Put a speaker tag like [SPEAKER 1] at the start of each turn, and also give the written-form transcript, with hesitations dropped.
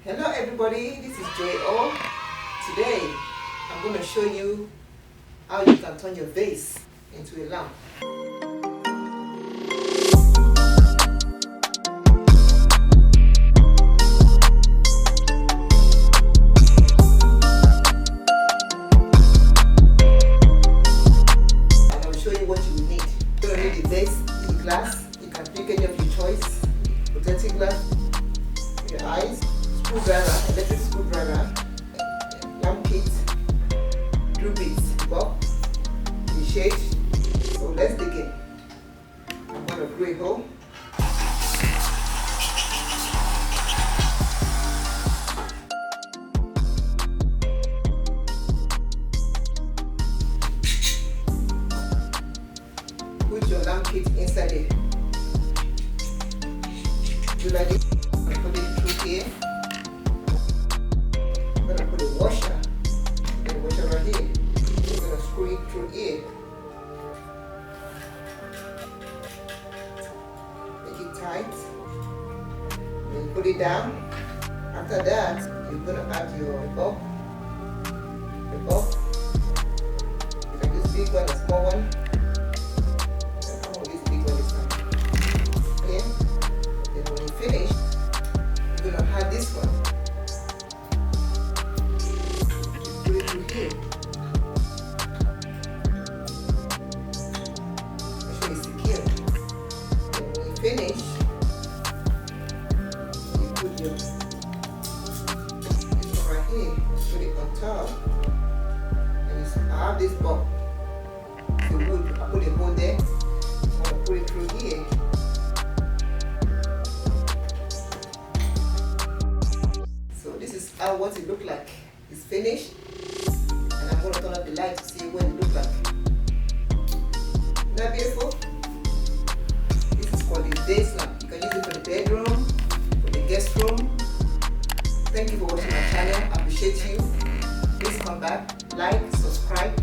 [SPEAKER 1] Hello everybody, this is J.O. Today I'm going to show you how you can turn your vase into a lamp. And I'll show you what you will need. You're going to need a vase, a glass. You can pick any of your choice. Protective glass, your eyes, screwdriver, electric screwdriver, lamp kit, glue bits, bulb, the shade. So let's begin. I'm going to glue a hole. Put your lamp kit inside there. Do like this. Put it through here. I'm going to put a washer. The washer right here. I'm going to screw it through here. Make it tight. Then put it down. After that, you're going to add your bulb. The bulb. You can use big one, a small one. I'm going to use big one this time. Okay. Then when you finish, you're going to add this one. Put it through here. Make sure it's secure. Then when you finish, you put your this one right here. Put it on top. And I have this bulb. The wood, I put a hole there. I'm going to put it through here. So this is how what it look like. It's finished. And I'm going to turn up the light to see what it look like. Isn't that beautiful? This is called the vase lamp. You can use it for the bedroom, for the guest room. Thank you for watching my channel. I appreciate you. Please come back, like, subscribe.